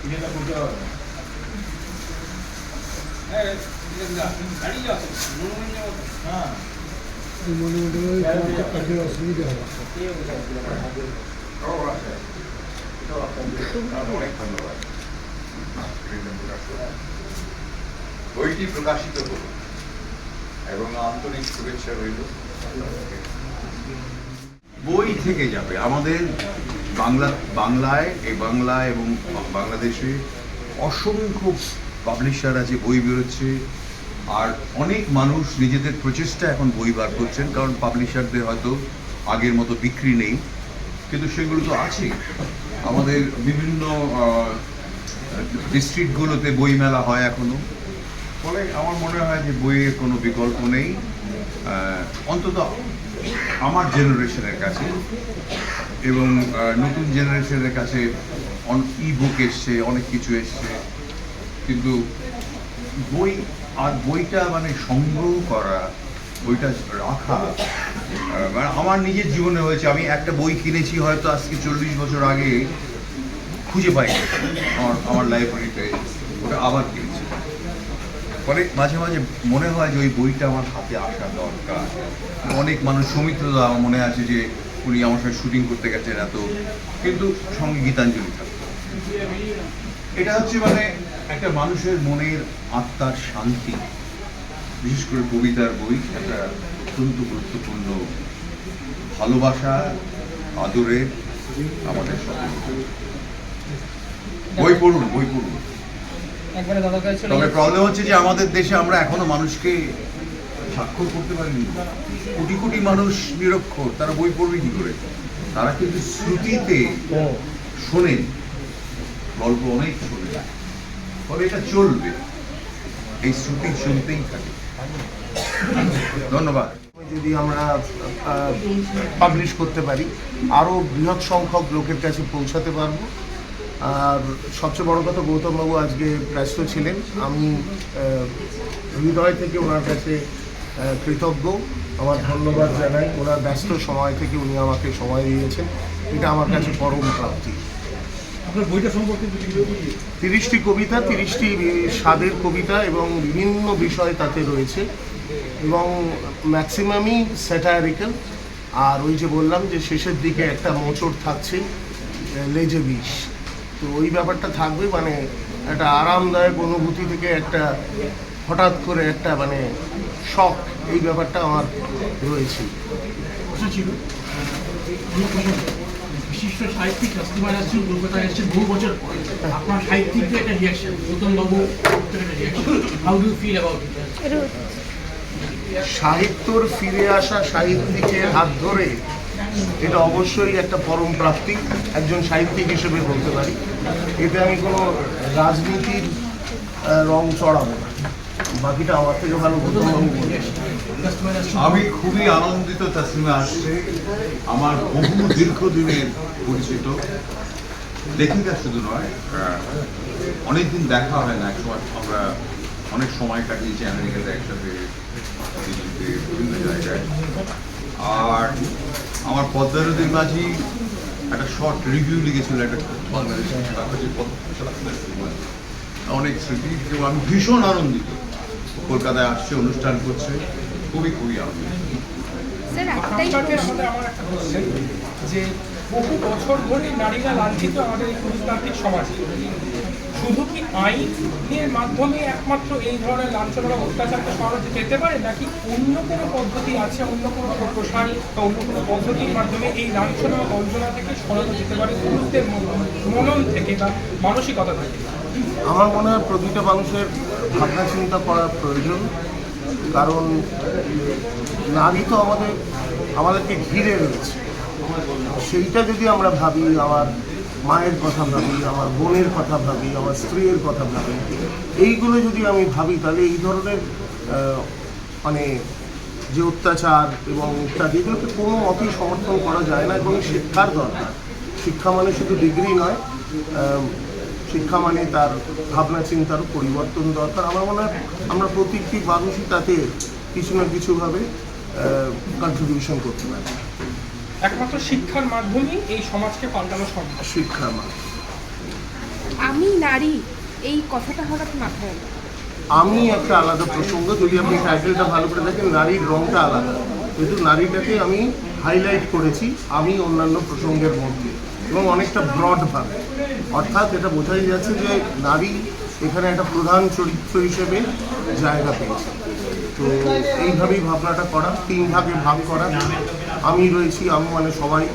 অসুবিধা হবে। অনেক ধন্যবাদ। বইটি প্রকাশিত হল এবং আন্তরিক শুভেচ্ছা রইল। বই থেকে যাবে আমাদের বাংলায় এবং বাংলাদেশে অসংখ্য পাবলিশার আছে, বই বেরোচ্ছে, আর অনেক মানুষ নিজেদের প্রচেষ্টা এখন বই বার করছেন, কারণ পাবলিশারদের হয়তো আগের মতো বিক্রি নেই, কিন্তু সেগুলো তো আছেই। আমাদের বিভিন্ন ডিস্ট্রিক্টগুলোতে বই মেলা হয় এখনো, ফলে আমার মনে হয় যে বইয়ের কোনো বিকল্প নেই, অন্তত আমার জেনারেশনের কাছে। এবং নতুন জেনারেশনের কাছে ই বুক এসছে, অনেক কিছু এসছে, কিন্তু বইটা মানে সংগ্রহ করা, বইটা রাখা, মানে আমার নিজের জীবনে হয়েছে। আমি একটা বই কিনেছি হয়তো আজকে 40 বছর আগে, খুঁজে পাইনি আমার লাইব্রেরিতে, ওটা আবার কিনেছি। ফলে মাঝে মাঝে মনে হয় যে ওই বইটা আমার হাতে আসা দরকার। অনেক মানুষ, সৌমিত্রদা আমার মনে আছে যে উনি আমার সঙ্গে শুটিং করতে গেছেন এত, কিন্তু সঙ্গে গীতাঞ্জলি থাকতো। এটা হচ্ছে মানে একটা মানুষের মনের আত্মার শান্তি, বিশেষ করে কবিতার বই একটা অত্যন্ত গুরুত্বপূর্ণ ভালোবাসা, আদরের আমাদের সঙ্গে। বই পড়ুন। তবে প্রবলেম হচ্ছে যে আমাদের দেশে আমরা এখনো মানুষকে স্বাক্ষর করতে পারিনি। কোটি কোটি মানুষ নিরক্ষর, তারা বই পড়বে কি করে? তারা কিন্তু শ্রুতিতে শোনেন, গল্প অনেক শোনে, ফলে এটা চলবে, এই শ্রুতি শুনতেই থাকে। ধন্যবাদ। যদি আমরা পাবলিশ করতে পারি, আরও বৃহৎ সংখ্যক লোকের কাছে পৌঁছাতে পারবো। আর সবচেয়ে বড় কথা, গৌতমবাবু আজকে ব্যস্ত ছিলেন, আমি হৃদয় থেকে ওনার কাছে কৃতজ্ঞ, আমার ধন্যবাদ জানাই। ওনার ব্যস্ত সময় থেকে উনি আমাকে সময় দিয়েছেন, এটা আমার কাছে পরম প্রাপ্তি। আপনার বইটা সম্পর্কে 30টি কবিতা, 30টি স্বাদের কবিতা এবং বিভিন্ন বিষয় তাতে রয়েছে, এবং ম্যাক্সিমামই স্যাটারিক্যাল। আর ওই যে বললাম যে শেষের দিকে একটা মোচড় থাকছে, লেজে বিষ, তো ওই ব্যাপারটা থাকবে। মানে একটা আরামদায়ক অনুভূতি থেকে একটা হঠাৎ করে একটা মানে শখ, এই ব্যাপারটা আমার রয়েছে। ছিল বিশিষ্ট সাহিত্যিক কাস্টমার আসছেন, কলকাতায় এসেছেন বহু বছর পরে। আপনার সাহিত্যিকদের একটা রিয়াকশন, গৌতমবাবু একটা reaction, how do you feel about it? সাহিত্যর ফিরে আসা সাহিত্যিকের হাত ধরে এটা অবশ্যই একটা পরম প্রাপ্তি, একজন সাহিত্যিক হিসেবে বলতে পারি। এতে আমি কোনো রাজনীতির রং চড়াবো না, বাকিটা আমার থেকে ভালো গৌতমবাবু বলে। আমি খুবই আনন্দিত তাসলিমা আসছে, আমার বহু দীর্ঘদিনের পরিচিত লেখিকা শুধু নয়, অনেকদিন দেখা হয় না। একসময় আমরা অনেক সময় কাটিয়েছি আমেরিকাতে একসাথে, বিভিন্ন জায়গায়। আর আমার পদ্মানদীর মাঝি একটা শর্ট রিভিউ লিখেছিল একটা বাংলাদেশের অনেক স্মৃতি, এবং আমি ভীষণ আনন্দিত। কলকাতায় আসছে, অনুষ্ঠান করছে, খুবই আনন্দিত। যে বহু বছর ধরে নারীরা লাঞ্ছিত আমাদের এই পুরুষতান্ত্রিক সমাজে, শুধু কি আইনের মাধ্যমে একমাত্র এই ধরনের লাঞ্ছনা বা অত্যাচারকে সরাতে যেতে পারে, নাকি অন্য কোনো পদ্ধতি আছে, অন্য কোনো প্রসার বা অন্য কোনো পদ্ধতির মাধ্যমে এই লাঞ্ছনা বা বঞ্চনা থেকে সরানো যেতে পারে পুরুষদের মনন থেকে বা মানসিকতা থেকে? আমার মনে হয় প্রতিটা মানুষের ভাবনা চিন্তা করার প্রয়োজন, কারণ নারী তো আমাদেরকে ঘিরে রয়েছে। সেইটা যদি আমরা ভাবি, আমার মায়ের কথা ভাবি, আমার বোনের কথা ভাবি, আমার স্ত্রীর কথা ভাবি, এইগুলো যদি আমি ভাবি, তাহলে এই ধরনের মানে যে অত্যাচার এবং ইত্যাদি, এগুলোকে কোনো মতেই সমর্থন করা যায় না। এবং শিক্ষার দরকার। শিক্ষা মানে শুধু ডিগ্রি নয়, শিক্ষা মানে তার ভাবনা চিন্তারও পরিবর্তন দরকার। আমার মনে হয় আমরা প্রত্যেকটি মানুষই তাতে কিছু না কিছুভাবে কন্ট্রিবিউশন করতে পারি। একমাত্র শিক্ষার মাধ্যমেই এই সমাজকে পাল্টানো সম্ভব। শিক্ষার মাধ্যমে। আমি নারী এই কথাটা হঠাৎ মাথায় এলো? আমি একটা আলাদা প্রসঙ্গ, যদি আপনি টাইটেলটা ভালো করে দেখেন, নারীর রংটা আলাদা, কিন্তু নারীটাকে আমি হাইলাইট করেছি আমি অন্যান্য প্রসঙ্গের মধ্যে, এবং অনেকটা ব্রডভাবে, অর্থাৎ এটা বোঝাই যাচ্ছে যে নারী এখানে একটা প্রধান চরিত্র হিসেবে জায়গা পেয়েছে। তো এইভাবেই ভাবনাটা করা, 3 ভাগে ভাগ করা। আমি রয়েছি, আমি মানে সবাই,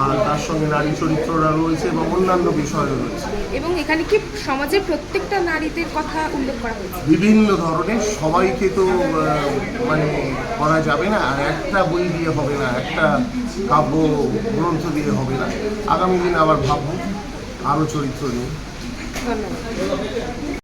আর তার সঙ্গে নারী চরিত্ররা রয়েছে এবং অন্যান্য বিষয়ও রয়েছে। এবং এখানে কি সমাজের প্রত্যেকটা নারীদের কথা উল্লেখ করা হয়েছে? বিভিন্ন ধরনের, সবাইকে তো মানে করা যাবে না, আর একটা বই দিয়ে হবে না, একটা কাব্য গ্রন্থ দিয়ে হবে না। আগামী দিনে আবার ভাববো আরও চরিত্র নিয়ে। ধন্যবাদ।